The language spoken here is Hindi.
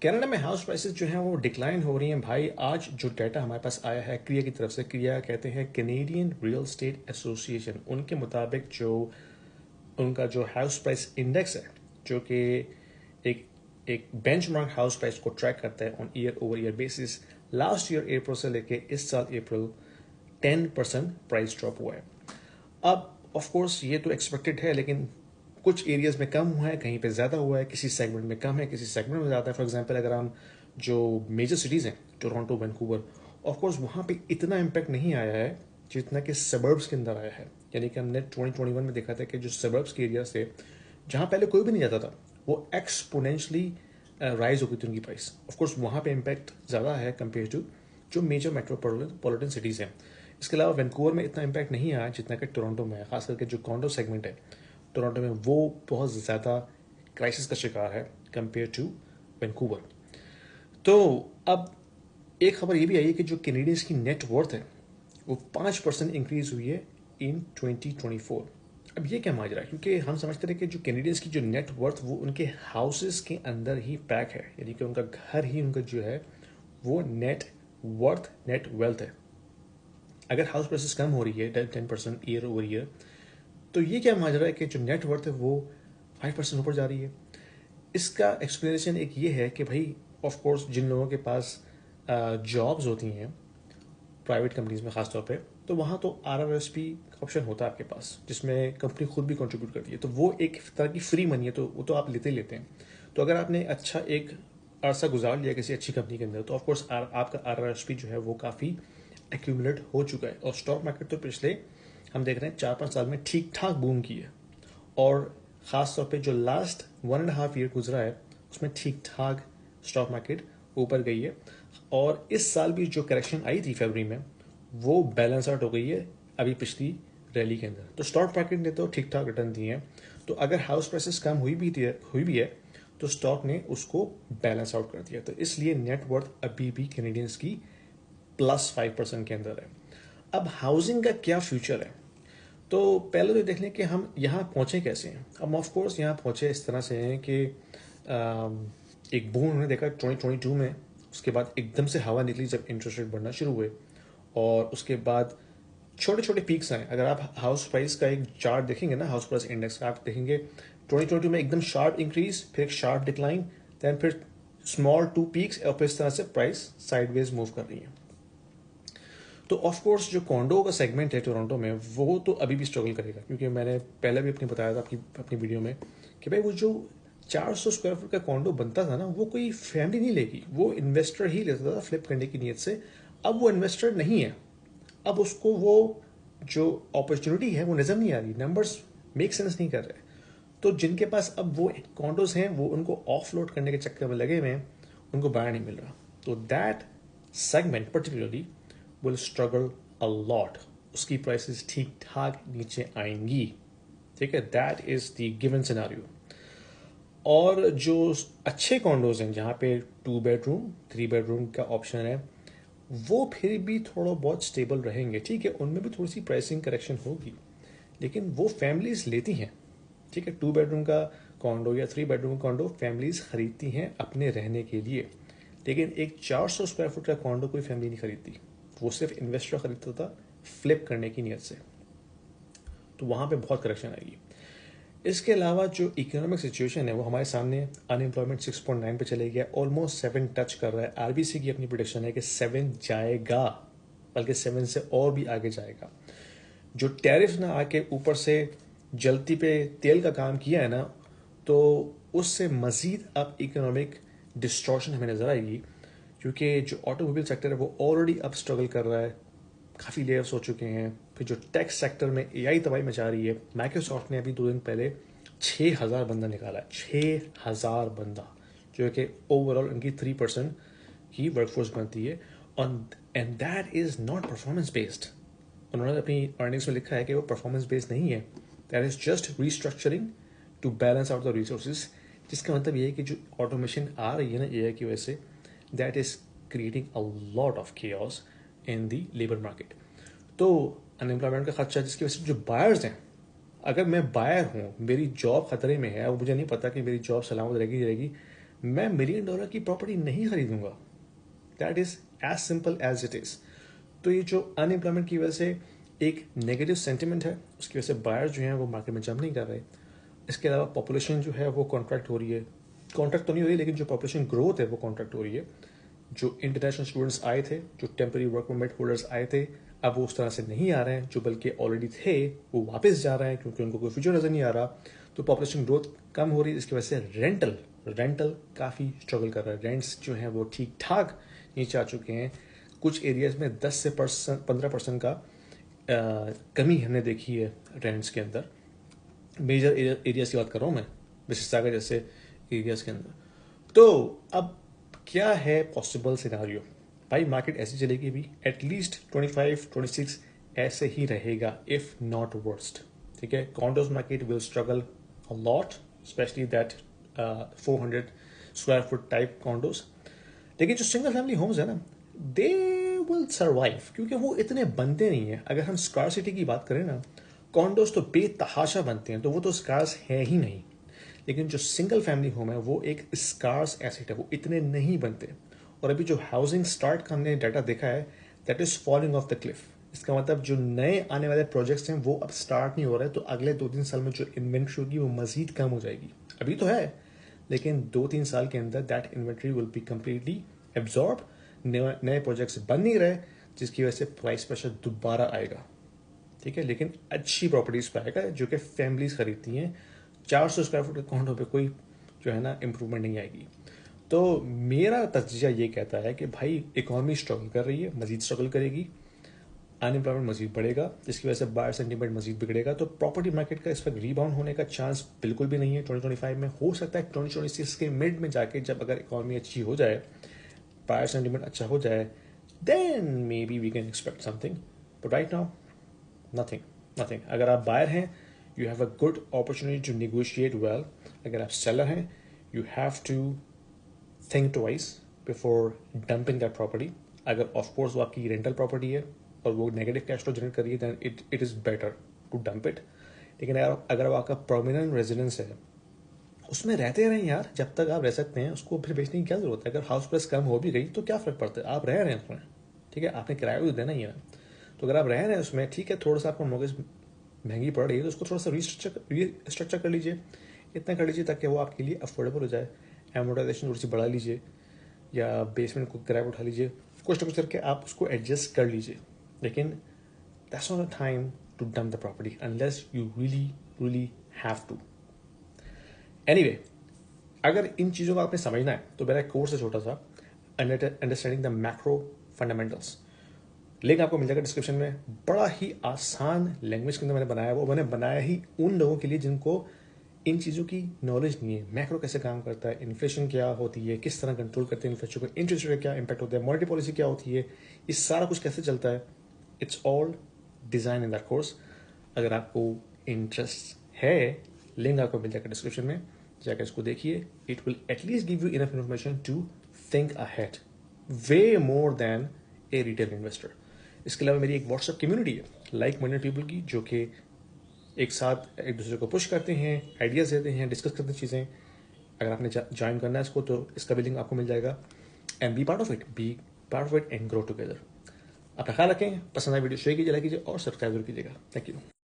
कनाडा में हाउस प्राइसेस जो हैं वो डिक्लाइन हो रही हैं भाई। आज जो डाटा हमारे पास आया है क्रिया की तरफ से, क्रिया कहते हैं कैनेडियन रियल एस्टेट एसोसिएशन, उनके मुताबिक जो उनका जो हाउस प्राइस इंडेक्स है, जो कि एक एक बेंचमार्क हाउस प्राइस को ट्रैक करता है on year over year basis, last year April से लेके इस साल अप्रैल 10% प्राइस ड्रॉप हुआ है। अब ऑफ कोर्स ये तो एक्सपेक्टेड है, लेकिन कुछ एरियाज में कम हुआ है, कहीं पे ज़्यादा हुआ है, किसी सेगमेंट में कम है, किसी सेगमेंट में ज़्यादा है। फॉर एग्जांपल अगर हम जो मेजर सिटीज़ हैं, टोरंटो, वैंकूवर, ऑफ कोर्स वहाँ पे इतना इम्पैक्ट नहीं आया है जितना कि सबर्ब्स के अंदर आया है। यानी कि हमने 2021 में देखा था कि जो सबर्ब्स के एरियाज थे, जहाँ पहले कोई भी नहीं जाता था, वो एक्सपोनेंशली राइज हो गई थी उनकी प्राइस। ऑफ कोर्स वहाँ पे इम्पैक्ट ज़्यादा है कंपेयर टू जो मेजर मेट्रोपॉलिटन सिटीज़ हैं। इसके अलावा वैंकूवर में इतना इम्पैक्ट नहीं आया जितना कि टोरंटो में है। खास करके जो कॉन्डो सेगमेंट है टोरंटो में, वो बहुत ज़्यादा क्राइसिस का शिकार है कंपेयर टू वैंकूवर। तो अब एक खबर ये भी आई है कि जो कैनेडियंस की नेट वर्थ है वो 5% इंक्रीज हुई है इन 2024। अब ये क्या माजरा है, क्योंकि हम समझते थे कि जो कैनेडियंस की जो नेट वर्थ वो उनके हाउसेस के अंदर ही पैक है, यानी कि उनका घर ही उनका जो है वो नेट वर्थ, नेट वेल्थ है। अगर हाउस प्राइसेस कम हो रही है 10% ईयर ओवर ईयर, तो ये क्या माजरा है कि जो नेट वर्थ है वो 5% ऊपर जा रही है। इसका एक्सप्लेनेशन एक ये है कि भाई ऑफ कोर्स जिन लोगों के पास जॉब्स होती हैं प्राइवेट कंपनीज में खासतौर पे, तो वहाँ तो RRSP का ऑप्शन होता है आपके पास, जिसमें कंपनी खुद भी कंट्रीब्यूट करती है, तो वो एक तरह की फ्री मनी है, तो वो तो आप लेते ही लेते हैं। तो अगर आपने अच्छा एक अरसा गुजार लिया किसी अच्छी कंपनी के अंदर, तो ऑफकोर्स आपका RRSP जो है वो काफ़ी एक्यूमुलेट हो चुका है। और स्टॉक मार्केट तो पिछले हम देख रहे हैं 4-5 साल में ठीक ठाक बूम की है, और ख़ास तौर पे जो लास्ट 1.5 ईयर गुजरा है उसमें ठीक ठाक स्टॉक मार्केट ऊपर गई है। और इस साल भी जो करेक्शन आई थी फरवरी में, वो बैलेंस आउट हो गई है अभी पिछली रैली के अंदर। तो स्टॉक मार्केट ने तो ठीक ठाक रिटर्न दिए हैं। तो अगर हाउस प्राइसेस कम हुई भी है तो स्टॉक ने उसको बैलेंस आउट कर दिया। तो इसलिए नेट वर्थ अभी भी कैनेडियंस की +5% के अंदर है। अब हाउसिंग का क्या फ्यूचर है, तो पहले तो देख लें कि हम यहाँ पहुँचे कैसे हैं। अब ऑफ कोर्स यहाँ पहुँचे इस तरह से हैं कि एक बूम उन्होंने देखा 2022 में, उसके बाद एकदम से हवा निकली जब इंटरेस्ट रेट बढ़ना शुरू हुए, और उसके बाद छोटे छोटे पीक्स आए। अगर आप हाउस प्राइस का एक चार्ट देखेंगे ना, हाउस प्राइस इंडेक्स का, आप देखेंगे 2022 में एकदम शार्प इंक्रीज, फिर एक शार्प डिक्लाइन, देन फिर स्मॉल 2 पीक्स, और फिर इस तरह से प्राइस साइडवेज मूव कर रही है। तो ऑफ कोर्स जो कॉन्डो का सेगमेंट है टोरंटो में, वो तो अभी भी स्ट्रगल करेगा, क्योंकि मैंने पहले भी अपने बताया था अपनी वीडियो में कि भाई वो जो 400 स्क्वायर फुट का कॉन्डो बनता था ना, वो कोई फैमिली नहीं लेगी, वो इन्वेस्टर ही लेता था फ्लिप करने की नीयत से। अब वो इन्वेस्टर नहीं है, अब उसको वो जो अपॉर्चुनिटी है वो नजर नहीं आ रही, नंबर्स मेक सेंस नहीं कर रहे। तो जिनके पास अब वो कॉन्डोज हैं, वो उनको ऑफलोड करने के चक्कर में लगे हुए हैं, उनको बायर नहीं मिल रहा। तो that segment particularly will struggle a lot, उसकी प्राइसेस ठीक ठाक नीचे आएंगी। ठीक है, that is the given scenario. और जो अच्छे कॉन्डोज हैं जहाँ पे 2 बेडरूम 3 बेडरूम का ऑप्शन है, वो फिर भी थोड़ा बहुत स्टेबल रहेंगे। ठीक है, उनमें भी थोड़ी सी प्राइसिंग करेक्शन होगी, लेकिन वो फैमिलीज लेती हैं। ठीक है, 2 बेडरूम का कॉन्डो या 3 बेडरूम कॉन्डो फैमिलीज खरीदती हैं अपने रहने के लिए, लेकिन एक 400 स्क्वायर फुट का कॉन्डो कोई फैमिली नहीं खरीदती, वो सिर्फ इन्वेस्टर खरीदता था फ्लिप करने की नीयत से। तो वहाँ पे बहुत करेक्शन आएगी। इसके अलावा जो इकोनॉमिक सिचुएशन है वो हमारे सामने, अनएम्प्लॉयमेंट 6.9 पे चले गया, ऑलमोस्ट 7 टच कर रहा है। RBC की अपनी प्रोडिक्शन है कि 7 जाएगा, बल्कि 7 से और भी आगे जाएगा। जो टैरिफ ना आके ऊपर से जलती पे तेल का काम किया है ना, तो उससे मजीद अब इकोनॉमिक डिस्ट्रॉशन हमें नजर आएगी, क्योंकि जो ऑटोमोबाइल सेक्टर है वो ऑलरेडी अब स्ट्रगल कर रहा है, काफ़ी लेयर्स हो चुके हैं। फिर जो टेक सेक्टर में AI तबाही मचा रही है, माइक्रोसॉफ्ट ने अभी 2 दिन पहले 6,000 बंदा निकाला है, 6,000 बंदा, जो है कि ओवरऑल उनकी 3% की वर्कफोर्स बनती है। And that is not performance based. उन्होंने अपनी अर्निंग्स में लिखा है कि वो परफॉर्मेंस बेस्ड नहीं है, that is just restructuring to balance out the resources. जिसका मतलब ये है कि जो ऑटोमेशन आ रही है ना AI की वजह से, that is creating a lot of chaos in the labour market. तो अनएम्प्लॉयमेंट का खर्चा, जिसकी वजह से जो बायर्स हैं, अगर मैं बायर हूँ, मेरी जॉब खतरे में है और मुझे नहीं पता कि मेरी जॉब सलामत रहेगी नहीं रहेगी, मैं $1 million की प्रॉपर्टी नहीं खरीदूंगा। That is as simple as it is. तो ये जो अनएम्प्लॉयमेंट की वजह से एक नेगेटिव सेंटिमेंट है, उसकी वजह से बायर जो हैं वो मार्केट में जंप नहीं कर रहे। इसके अलावा पॉपुलेशन जो है वो कॉन्ट्रैक्ट हो रही है, कॉन्ट्रैक्ट तो नहीं हो रही, लेकिन जो पॉपुलेशन ग्रोथ है वो कॉन्ट्रैक्ट हो रही है। जो इंटरनेशनल स्टूडेंट्स आए थे, जो टेम्पररी वर्क परमिट होल्डर्स आए थे, अब वो उस तरह से नहीं आ रहे हैं। जो बल्कि ऑलरेडी थे वो वापस जा रहे हैं क्योंकि उनको कोई फ्यूचर नजर नहीं आ रहा। तो पॉपुलेशन ग्रोथ कम हो रही है, इसकी वजह से रेंटल काफ़ी स्ट्रगल कर रहा है। रेंट्स जो हैं वो ठीक ठाक नीचे आ चुके हैं। कुछ एरियाज में 10 से 15% का कमी हमने देखी है रेंट्स के अंदर। मेजर एरियाज की बात कर रहा हूँ मैं, मिसिसागा जैसे एरियाज के अंदर। तो अब क्या है पॉसिबल सिनारियो? भाई मार्केट ऐसी चलेगी भी, एटलीस्ट 25-26 ऐसे ही रहेगा, इफ नॉट वर्स्ट। ठीक है, condos market will struggle a lot, specially that 400 square foot type condos. लेकिन जो सिंगल फैमिली होम्स है ना, दे विल सर्वाइव, क्योंकि वो इतने बनते नहीं है। अगर हम स्कार्सिटी की बात करें ना, कॉन्डोज तो बेतहाशा बनते हैं, तो वो तो स्कार्स है ही नहीं। लेकिन जो सिंगल फैमिली होम है वो एक स्कार्स एसेट है, वो इतने नहीं बनते। और अभी जो हाउसिंग स्टार्ट का हमने डाटा देखा है, that is falling of the Cliff. इसका मतलब जो नए आने वाले प्रोजेक्ट्स हैं वो अब स्टार्ट नहीं हो रहे, तो अगले 2-3 साल में जो इन्वेंट्री होगी वो मजीद कम हो जाएगी। अभी तो है, लेकिन 2-3 साल के अंदर that inventory will be completely absorb. नए प्रोजेक्ट्स बन नहीं रहे, जिसकी वजह से प्राइस प्रेशर दोबारा आएगा। ठीक है, लेकिन अच्छी प्रॉपर्टीज पे आएगा जो कि फैमिलीज खरीदती हैं। 400 स्क्वायर फुट के कॉन्डो पे कोई जो है ना इम्प्रूवमेंट नहीं आएगी। तो मेरा तजजिया ये कहता है कि भाई इकोनॉमी स्ट्रगल कर रही है, मजीद स्ट्रगल करेगी, अनएम्प्लॉयमेंट मजीद बढ़ेगा, जिसकी वजह से बायर सेंटीमेंट मजीद बिगड़ेगा। तो प्रॉपर्टी मार्केट का इस वक्त रीबाउंड होने का चांस बिल्कुल भी नहीं है 2025 में। हो सकता है 2026 के मिड में जाके, जब अगर इकोनॉमी अच्छी हो जाए, बायर सेंटीमेंट अच्छा हो जाए, then may be we can expect something. But right now nothing. अगर आप बायर हैं, you have a good opportunity to negotiate well. अगर आप सेलर हैं, you have to think twice before dumping that property. अगर ऑफकोर्स वो आपकी रेंटल प्रॉपर्टी है और वो नेगेटिव कैश फ्लो जनरेट कर रही है, than it is better to dump it. लेकिन अगर वो आपका परमानेंट रेजिडेंस है, उसमें रहते रहें यार, जब तक आप रह सकते हैं, उसको फिर बेचने की क्या जरूरत है? अगर हाउस प्राइस कम हो भी गई तो क्या फर्क पड़ता है, आप रह रहे हैं उसमें। ठीक है, आपने किराया भी देना ही है। तो अगर आप रह रहे हैं उसमें, ठीक है, थोड़ा सा आपको मॉर्गेज महंगी पड़ रही है तो उसको थोड़ा सा रीस्ट्रक्चर कर लीजिए, इतना कर लीजिए ताकि वो आपके लिए अफोर्डेबल हो जाए। एमोटाइजेशन थोड़ी सी बढ़ा लीजिए, या बेसमेंट को किराया उठा लीजिए, कुछ ना कुछ करके आप उसको एडजस्ट कर लीजिए। लेकिन that's not a time to dump the property unless you really have to. Anyway, अगर इन चीज़ों को आपने समझना है तो मेरा एक कोर्स है छोटा सा, understanding the macro fundamentals. Link आपको मिल जाएगा डिस्क्रिप्शन में। बड़ा ही आसान लैंग्वेज के अंदर मैंने बनाया, वो मैंने बनाया ही उन लोगों के लिए जिनको इन चीज़ों की नॉलेज नहीं है। मैक्रो कैसे काम करता है, इन्फ्लेशन क्या होती है, किस तरह कंट्रोल करते हैं इन्फ्लेशन को, इंटरेस्ट रेट क्या इंपैक्ट होता है, मॉनेटरी पॉलिसी क्या होती है, ये सारा कुछ कैसे चलता है। It's all design in that course. अगर आपको इंटरेस्ट है, लिंक आपको मिल जाएगा डिस्क्रिप्शन में, जाकर इसको देखिए। It will at least give you enough information to think ahead, way more than a retail investor. इसके अलावा मेरी एक व्हाट्सएप कम्युनिटी है लाइक माइंडेड पीपल की, जो कि एक साथ एक दूसरे को पुश करते हैं, आइडियाज़ देते हैं, डिस्कस करते हैं चीज़ें। अगर आपने ज्वाइन करना है इसको तो इसका भी लिंक आपको मिल जाएगा। And be part of it and grow together. अपना ख्याल रखें, पसंद आए वीडियो शेयर कीजिए, लाइक कीजिए और सब्सक्राइब जरूर कीजिएगा। Thank you.